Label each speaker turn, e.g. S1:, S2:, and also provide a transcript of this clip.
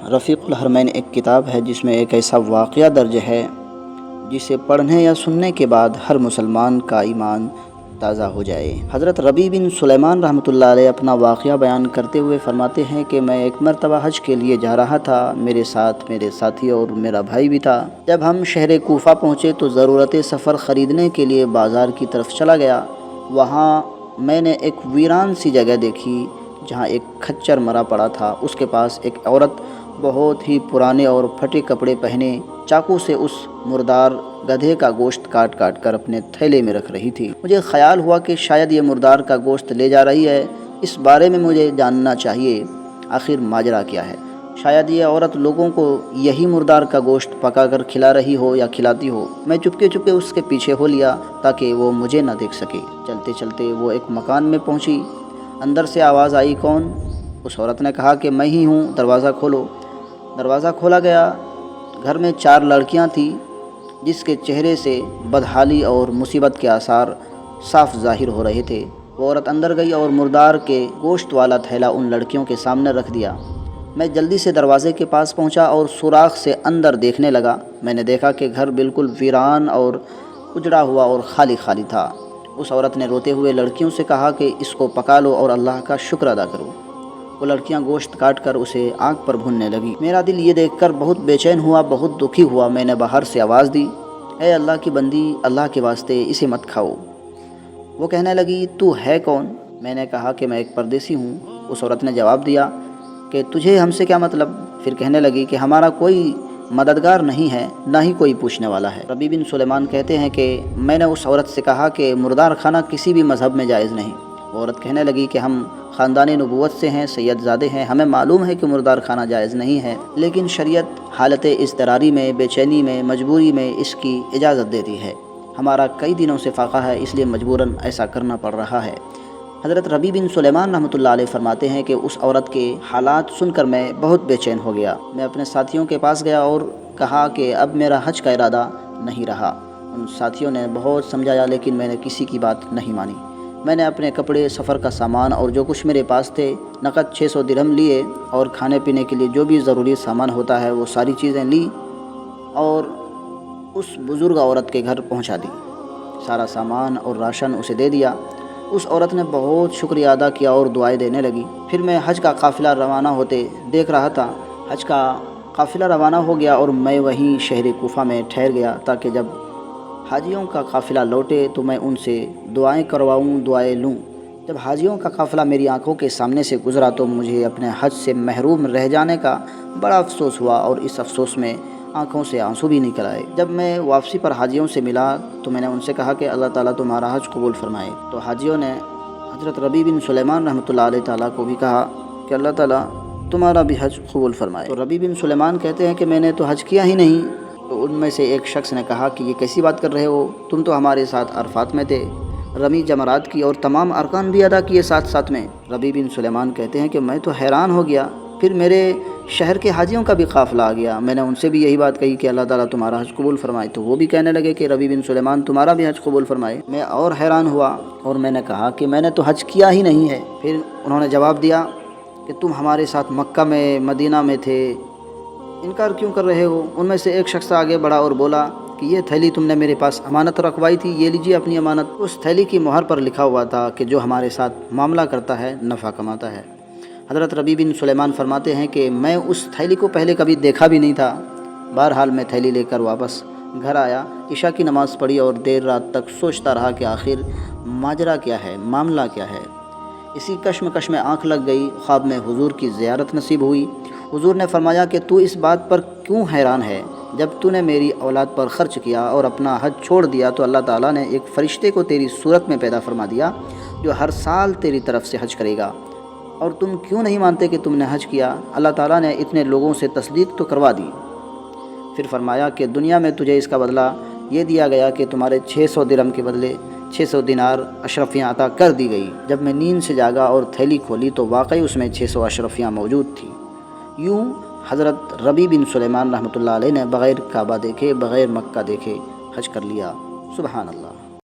S1: رفیق الحرمین ایک کتاب ہے جس میں ایک ایسا واقعہ درج ہے جسے پڑھنے یا سننے کے بعد ہر مسلمان کا ایمان تازہ ہو جائے۔ حضرت ربیع بن سلیمان رحمۃ اللہ علیہ اپنا واقعہ بیان کرتے ہوئے فرماتے ہیں کہ میں ایک مرتبہ حج کے لیے جا رہا تھا، میرے ساتھ میرے ساتھی اور میرا بھائی بھی تھا۔ جب ہم شہر کوفہ پہنچے تو ضرورت سفر خریدنے کے لیے بازار کی طرف چلا گیا۔ وہاں میں نے ایک ویران سی جگہ دیکھی جہاں ایک کھچر مرا پڑا تھا۔ اس کے پاس ایک عورت بہت ہی پرانے اور پھٹے کپڑے پہنے چاقو سے اس مردار گدھے کا گوشت کاٹ کاٹ کر اپنے تھیلے میں رکھ رہی تھی۔ مجھے خیال ہوا کہ شاید یہ مردار کا گوشت لے جا رہی ہے، اس بارے میں مجھے جاننا چاہیے آخر ماجرا کیا ہے۔ شاید یہ عورت لوگوں کو یہی مردار کا گوشت پکا کر کھلا رہی ہو یا کھلاتی ہو۔ میں چپکے چپکے اس کے پیچھے ہو لیا تاکہ وہ مجھے نہ دیکھ سکے۔ چلتے چلتے وہ ایک مکان میں پہنچی۔ اندر سے آواز آئی، کون؟ اس عورت نے کہا کہ میں ہی ہوں، دروازہ کھولو۔ دروازہ کھولا گیا۔ گھر میں 4 لڑکیاں تھیں جس کے چہرے سے بدحالی اور مصیبت کے آثار صاف ظاہر ہو رہے تھے۔ وہ عورت اندر گئی اور مردار کے گوشت والا تھیلا ان لڑکیوں کے سامنے رکھ دیا۔ میں جلدی سے دروازے کے پاس پہنچا اور سوراخ سے اندر دیکھنے لگا۔ میں نے دیکھا کہ گھر بالکل ویران اور اجڑا ہوا اور خالی خالی تھا۔ اس عورت نے روتے ہوئے لڑکیوں سے کہا کہ اس کو پکا لو اور اللہ کا شکر ادا کرو۔ وہ لڑکیاں گوشت کاٹ کر اسے آگ پر بھوننے لگی۔ میرا دل یہ دیکھ کر بہت بے چین ہوا، بہت دکھی ہوا۔ میں نے باہر سے آواز دی، اے اللہ کی بندی، اللہ کے واسطے اسے مت کھاؤ۔ وہ کہنے لگی، تو ہے کون؟ میں نے کہا کہ میں ایک پردیسی ہوں۔ اس عورت نے جواب دیا کہ تجھے ہم سے کیا مطلب؟ پھر کہنے لگی کہ ہمارا کوئی مددگار نہیں ہے، نہ ہی کوئی پوچھنے والا ہے۔ ربیع بن سلیمان کہتے ہیں کہ میں نے اس عورت سے کہا کہ مردار کھانا کسی بھی مذہب میں جائز نہیں۔ وہ عورت کہنے لگی کہ ہم خاندان نبوت سے ہیں، سید زادے ہیں، ہمیں معلوم ہے کہ مردار کھانا جائز نہیں ہے، لیکن شریعت حالت اضطراری میں، بے چینی میں، مجبوری میں اس کی اجازت دیتی ہے۔ ہمارا کئی دنوں سے فاقہ ہے، اس لیے مجبوراً ایسا کرنا پڑ رہا ہے۔ حضرت ربیع بن سلیمان رحمۃ اللہ علیہ فرماتے ہیں کہ اس عورت کے حالات سن کر میں بہت بے چین ہو گیا۔ میں اپنے ساتھیوں کے پاس گیا اور کہا کہ اب میرا حج کا ارادہ نہیں رہا۔ ان ساتھیوں نے بہت سمجھایا لیکن میں نے کسی کی بات نہیں مانی۔ میں نے اپنے کپڑے، سفر کا سامان اور جو کچھ میرے پاس تھے، نقد 600 درہم لیے اور کھانے پینے کے لیے جو بھی ضروری سامان ہوتا ہے وہ ساری چیزیں لی اور اس بزرگ عورت کے گھر پہنچا دی۔ سارا سامان اور راشن اسے دے دیا۔ اس عورت نے بہت شکریہ ادا کیا اور دعائیں دینے لگی۔ پھر میں حج کا قافلہ روانہ ہوتے دیکھ رہا تھا۔ حج کا قافلہ روانہ ہو گیا اور میں وہیں شہر کوفہ میں ٹھہر گیا تاکہ جب حاجیوں کا قافلہ لوٹے تو میں ان سے دعائیں کرواؤں، دعائیں لوں۔ جب حاجیوں کا قافلہ میری آنکھوں کے سامنے سے گزرا تو مجھے اپنے حج سے محروم رہ جانے کا بڑا افسوس ہوا اور اس افسوس میں آنکھوں سے آنسو بھی نکل آئے۔ جب میں واپسی پر حاجیوں سے ملا تو میں نے ان سے کہا کہ اللہ تعالیٰ تمہارا حج قبول فرمائے۔ تو حاجیوں نے حضرت ربیع بن سلیمان رحمۃ اللہ علیہ تعالیٰ کو بھی کہا کہ اللہ تعالیٰ تمہارا بھی حج قبول فرمائے۔ تو ربیع بن سلیمان کہتے ہیں کہ میں نے تو حج کیا ہی نہیں۔ تو ان میں سے ایک شخص نے کہا کہ یہ کیسی بات کر رہے ہو؟ تم تو ہمارے ساتھ عرفات میں تھے، رمی جمرات کی اور تمام ارکان بھی ادا کیے ساتھ ساتھ میں۔ ربیع بن سلیمان کہتے ہیں کہ میں تو حیران ہو گیا۔ پھر میرے شہر کے حاجیوں کا بھی قافلہ آ گیا۔ میں نے ان سے بھی یہی بات کہی کہ اللہ تعالیٰ تمہارا حج قبول فرمائے۔ تو وہ بھی کہنے لگے کہ ربیع بن سلیمان تمہارا بھی حج قبول فرمائے۔ میں اور حیران ہوا اور میں نے کہا کہ میں نے تو حج کیا ہی نہیں ہے۔ پھر انہوں نے جواب دیا کہ تم ہمارے ساتھ مکہ میں، مدینہ میں تھے، انکار کیوں کر رہے ہو؟ ان میں سے ایک شخص آگے بڑھا اور بولا کہ یہ تھیلی تم نے میرے پاس امانت رکھوائی تھی، یہ لیجیے اپنی امانت۔ اس تھیلی کی مہر پر لکھا ہوا تھا کہ جو ہمارے ساتھ معاملہ کرتا ہے نفع کماتا ہے۔ حضرت ربیع بن سلیمان فرماتے ہیں کہ میں اس تھیلی کو پہلے کبھی دیکھا بھی نہیں تھا۔ بہرحال میں تھیلی لے کر واپس گھر آیا، عشاء کی نماز پڑھی اور دیر رات تک سوچتا رہا کہ آخر ماجرا کیا ہے، معاملہ کیا ہے۔ اسی کشمکش میں آنکھ لگ گئی، خواب میں حضور کی زیارت نصیب ہوئی۔ حضور نے فرمایا کہ تو اس بات پر کیوں حیران ہے؟ جب تو نے میری اولاد پر خرچ کیا اور اپنا حج چھوڑ دیا تو اللہ تعالیٰ نے ایک فرشتے کو تیری صورت میں پیدا فرما دیا جو ہر سال تیری طرف سے حج کرے گا، اور تم کیوں نہیں مانتے کہ تم نے حج کیا؟ اللہ تعالیٰ نے اتنے لوگوں سے تصدیق تو کروا دی۔ پھر فرمایا کہ دنیا میں تجھے اس کا بدلہ یہ دیا گیا کہ تمہارے 600 درہم کے بدلے 600 دینار اشرفیاں عطا کر دی گئی۔ جب میں نیند سے جاگا اور تھیلی کھولی تو واقعی اس میں 600 اشرفیاں موجود تھیں۔ یوں حضرت ربیع بن سلیمان رحمۃ اللہ علیہ نے بغیر کعبہ دیکھے، بغیر مکہ دیکھے حج کر لیا۔ سبحان اللہ۔